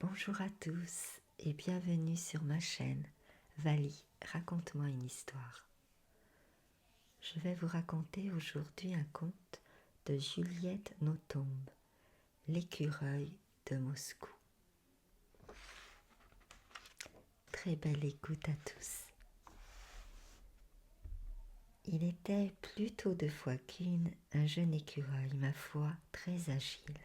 Bonjour à tous et bienvenue sur ma chaîne Vali, raconte-moi une histoire. Je vais vous raconter aujourd'hui un conte de Juliette Nothomb, l'écureuil de Moscou. Très belle écoute à tous. Il était plutôt deux fois qu'une un jeune écureuil, ma foi, très agile.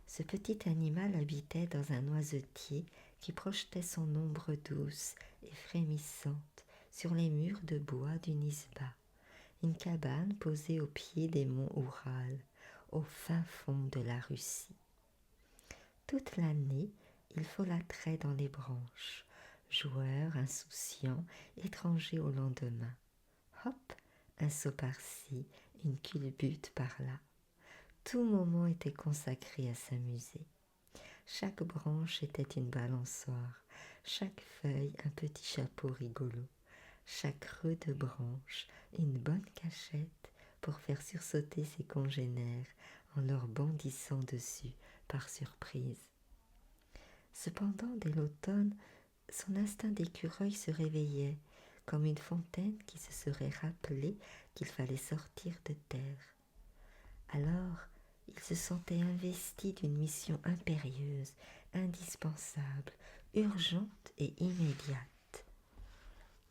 Ce petit animal habitait dans un noisetier qui projetait son ombre douce et frémissante sur les murs de bois du Nizba, une cabane posée au pied des monts Oural, au fin fond de la Russie. Toute l'année, il folâtrait dans les branches, joueur, insouciant, étranger au lendemain. Hop, un saut par-ci, une culbute par-là. Tout moment était consacré à s'amuser. Chaque branche était une balançoire, chaque feuille un petit chapeau rigolo, chaque creux de branche une bonne cachette pour faire sursauter ses congénères en leur bondissant dessus par surprise. Cependant, dès l'automne, son instinct d'écureuil se réveillait, comme une fontaine qui se serait rappelé qu'il fallait sortir de terre. Alors, il se sentait investi d'une mission impérieuse, indispensable, urgente et immédiate.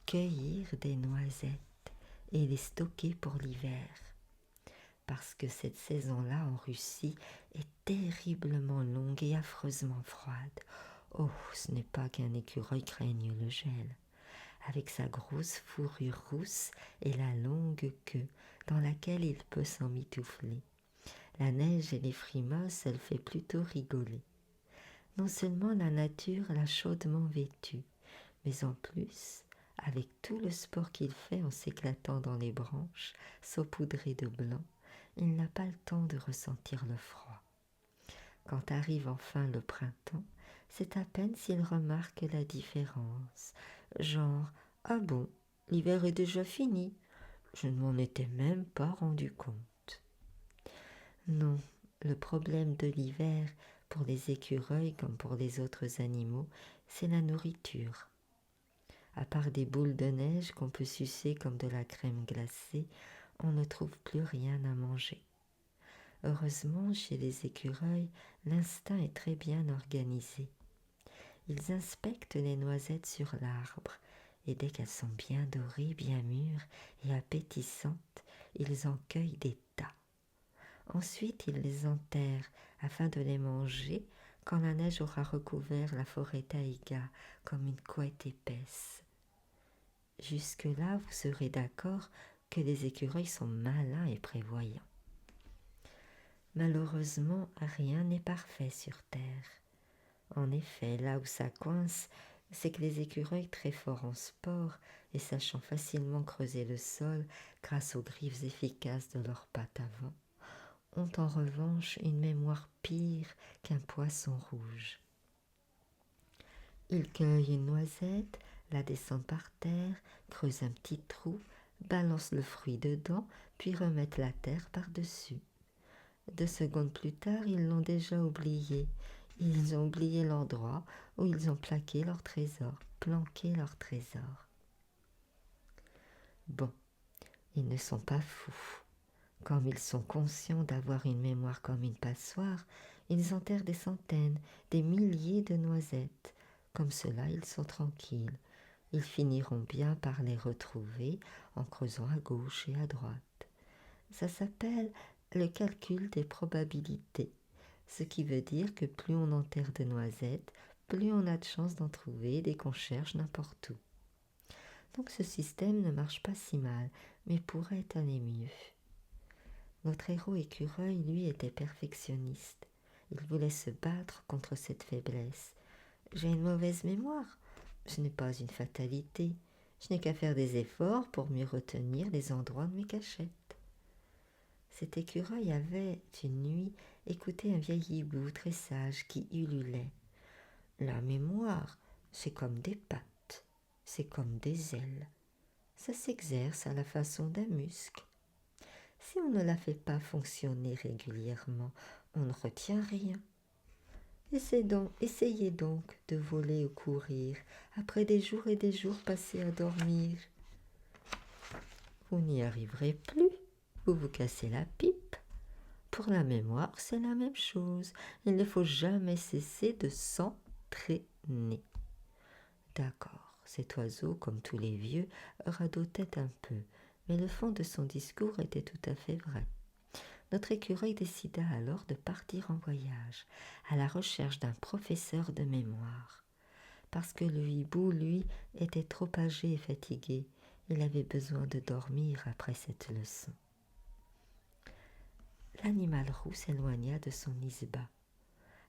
Cueillir des noisettes et les stocker pour l'hiver. Parce que cette saison-là en Russie est terriblement longue et affreusement froide. Oh, ce n'est pas qu'un écureuil craigne le gel. Avec sa grosse fourrure rousse et la longue queue dans laquelle il peut s'emmitoufler. La neige et les frimosses, elle fait plutôt rigoler. Non seulement la nature l'a chaudement vêtu, mais en plus, avec tout le sport qu'il fait en s'éclatant dans les branches, saupoudrées de blanc, il n'a pas le temps de ressentir le froid. Quand arrive enfin le printemps, c'est à peine s'il remarque la différence. Genre, ah bon, l'hiver est déjà fini. Je ne m'en étais même pas rendu compte. Non, le problème de l'hiver, pour les écureuils comme pour les autres animaux, c'est la nourriture. À part des boules de neige qu'on peut sucer comme de la crème glacée, on ne trouve plus rien à manger. Heureusement, chez les écureuils, l'instinct est très bien organisé. Ils inspectent les noisettes sur l'arbre, et dès qu'elles sont bien dorées, bien mûres et appétissantes, ils en cueillent des tas. Ensuite, ils les enterrent afin de les manger quand la neige aura recouvert la forêt taïga comme une couette épaisse. Jusque-là, vous serez d'accord que les écureuils sont malins et prévoyants. Malheureusement, rien n'est parfait sur Terre. En effet, là où ça coince, c'est que les écureuils très forts en sport et sachant facilement creuser le sol grâce aux griffes efficaces de leurs pattes avant, ont en revanche une mémoire pire qu'un poisson rouge. Ils cueillent une noisette, la descendent par terre, creusent un petit trou, balancent le fruit dedans, puis remettent la terre par-dessus. 2 secondes plus tard, ils l'ont déjà oublié. Ils ont oublié l'endroit où ils ont plaqué leur trésor, planqué leur trésor. Bon, ils ne sont pas fous. Comme ils sont conscients d'avoir une mémoire comme une passoire, ils enterrent des centaines, des milliers de noisettes. Comme cela, ils sont tranquilles. Ils finiront bien par les retrouver en creusant à gauche et à droite. Ça s'appelle le calcul des probabilités, ce qui veut dire que plus on enterre de noisettes, plus on a de chances d'en trouver dès qu'on cherche n'importe où. Donc ce système ne marche pas si mal, mais pourrait aller mieux. Notre héros écureuil, lui, était perfectionniste. Il voulait se battre contre cette faiblesse. J'ai une mauvaise mémoire. Ce n'est pas une fatalité. Je n'ai qu'à faire des efforts pour mieux retenir les endroits de mes cachettes. Cet écureuil avait, une nuit, écouté un vieil hibou très sage qui ululait. La mémoire, c'est comme des pattes, c'est comme des ailes. Ça s'exerce à la façon d'un muscle. Si on ne la fait pas fonctionner régulièrement, on ne retient rien. Essayez donc de voler ou courir, après des jours et des jours passés à dormir. Vous n'y arriverez plus, vous vous cassez la pipe. Pour la mémoire, c'est la même chose. Il ne faut jamais cesser de s'entraîner. D'accord, cet oiseau, comme tous les vieux, radotait un peu, mais le fond de son discours était tout à fait vrai. Notre écureuil décida alors de partir en voyage, à la recherche d'un professeur de mémoire. Parce que le hibou, lui, était trop âgé et fatigué, il avait besoin de dormir après cette leçon. L'animal roux s'éloigna de son isba,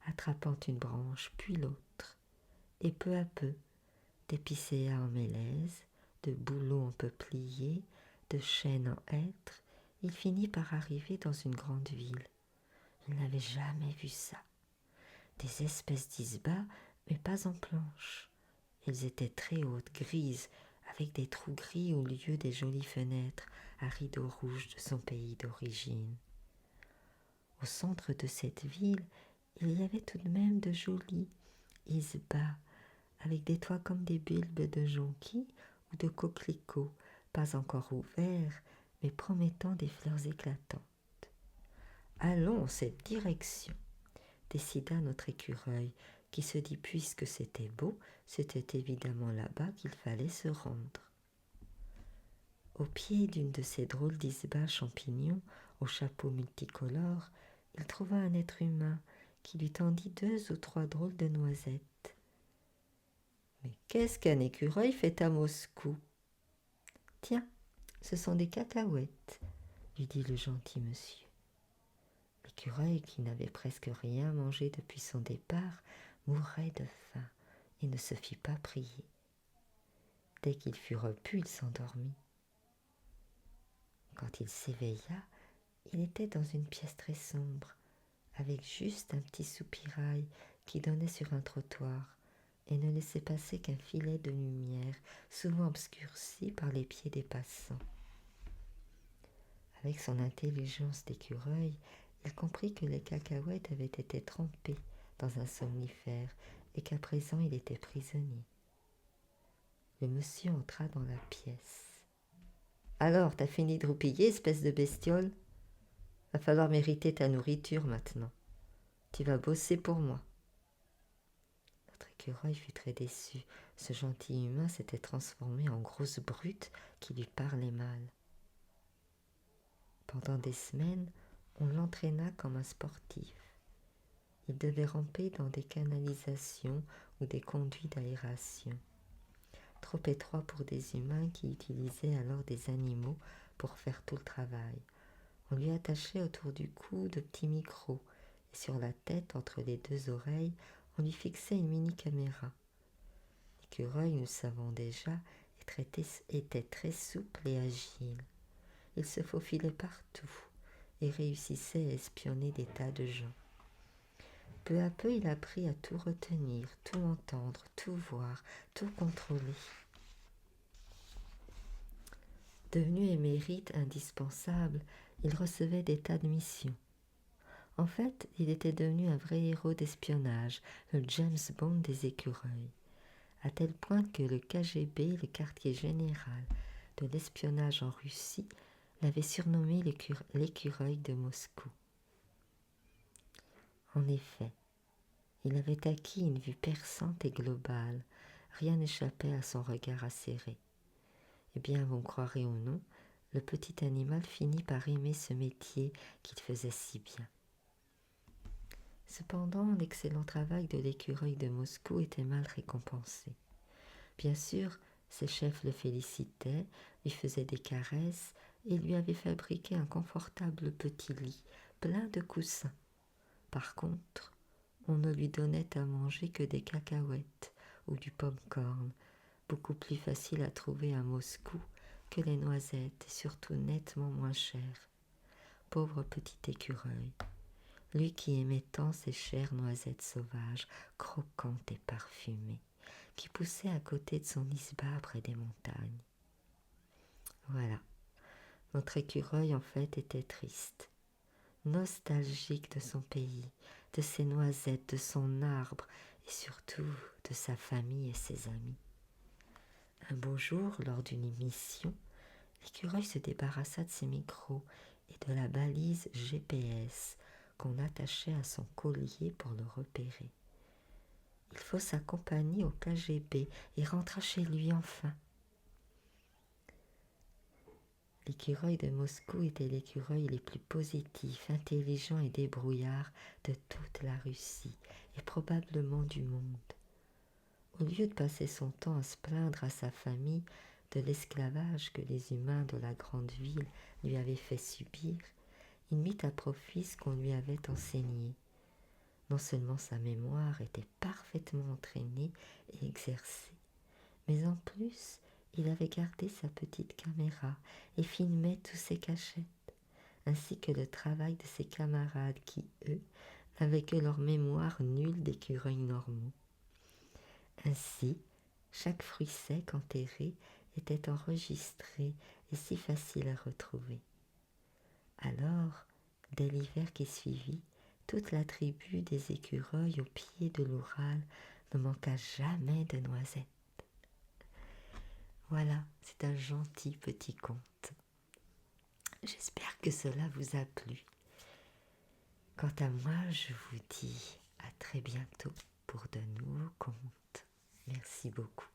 attrapant une branche puis l'autre, et peu à peu, d'épicéas en mélèze, de bouleaux en peuplier, de chênes en hêtre, il finit par arriver dans une grande ville. Il n'avait jamais vu ça. Des espèces d'isbas, mais pas en planches. Elles étaient très hautes, grises, avec des trous gris au lieu des jolies fenêtres à rideaux rouges de son pays d'origine. Au centre de cette ville, il y avait tout de même de jolis isbas, avec des toits comme des bulbes de jonquilles ou de coquelicots, pas encore ouverts, mais promettant des fleurs éclatantes. Allons en cette direction, décida notre écureuil, qui se dit puisque c'était beau, c'était évidemment là-bas qu'il fallait se rendre. Au pied d'une de ces drôles d'isbas champignons, au chapeau multicolore, il trouva un être humain qui lui tendit 2 ou 3 drôles de noisettes. « Mais qu'est-ce qu'un écureuil fait à Moscou ?»« Tiens, ce sont des cacahuètes, » lui dit le gentil monsieur. L'écureuil, qui n'avait presque rien mangé depuis son départ, mourait de faim et ne se fit pas prier. Dès qu'il fut repu, il s'endormit. Quand il s'éveilla, il était dans une pièce très sombre, avec juste un petit soupirail qui donnait sur un trottoir et ne laissait passer qu'un filet de lumière, souvent obscurci par les pieds des passants. Avec son intelligence d'écureuil, il comprit que les cacahuètes avaient été trempées dans un somnifère et qu'à présent il était prisonnier. Le monsieur entra dans la pièce. « Alors, t'as fini de roupiller, espèce de bestiole ? Va falloir mériter ta nourriture maintenant. Tu vas bosser pour moi. » Notre écureuil fut très déçu. Ce gentil humain s'était transformé en grosse brute qui lui parlait mal. Pendant des semaines, on l'entraîna comme un sportif. Il devait ramper dans des canalisations ou des conduits d'aération, trop étroits pour des humains qui utilisaient alors des animaux pour faire tout le travail. On lui attachait autour du cou de petits micros et sur la tête, entre les 2 oreilles, on lui fixait une mini-caméra. L'écureuil, nous savons déjà, était très souple et agile. Il se faufilait partout et réussissait à espionner des tas de gens. Peu à peu, il apprit à tout retenir, tout entendre, tout voir, tout contrôler. Devenu émérite indispensable, il recevait des tas de missions. En fait, il était devenu un vrai héros d'espionnage, le James Bond des écureuils, à tel point que le KGB, le quartier général de l'espionnage en Russie, l'avait surnommé l'écureuil de Moscou. En effet, il avait acquis une vue perçante et globale, rien n'échappait à son regard acéré. Eh bien, vous me croirez ou non, le petit animal finit par aimer ce métier qu'il faisait si bien. Cependant, l'excellent travail de l'écureuil de Moscou était mal récompensé. Bien sûr, ses chefs le félicitaient, lui faisaient des caresses et lui avaient fabriqué un confortable petit lit, plein de coussins. Par contre, on ne lui donnait à manger que des cacahuètes ou du pom-corn, beaucoup plus facile à trouver à Moscou que les noisettes et surtout nettement moins chères. Pauvre petit écureuil, lui qui aimait tant ces chères noisettes sauvages, croquantes et parfumées, qui poussaient à côté de son isba près des montagnes. Voilà, notre écureuil en fait était triste, nostalgique de son pays, de ses noisettes, de son arbre et surtout de sa famille et ses amis. Un beau jour, lors d'une émission, l'écureuil se débarrassa de ses micros et de la balise GPS qu'on attachait à son collier pour le repérer. Il faut sa compagnie au KGB et rentra chez lui enfin. L'écureuil de Moscou était l'écureuil le plus positif, intelligent et débrouillard de toute la Russie et probablement du monde. Au lieu de passer son temps à se plaindre à sa famille de l'esclavage que les humains de la grande ville lui avaient fait subir, il mit à profit ce qu'on lui avait enseigné. Non seulement sa mémoire était parfaitement entraînée et exercée, mais en plus, il avait gardé sa petite caméra et filmait tous ses cachettes, ainsi que le travail de ses camarades qui, eux, n'avaient que leur mémoire nulle d'écureuils normaux. Ainsi, chaque fruit sec enterré était enregistré et si facile à retrouver. Alors, dès l'hiver qui suivit, toute la tribu des écureuils au pied de l'Oural ne manqua jamais de noisettes. Voilà, c'est un gentil petit conte. J'espère que cela vous a plu. Quant à moi, je vous dis à très bientôt pour de nouveaux contes. Merci beaucoup.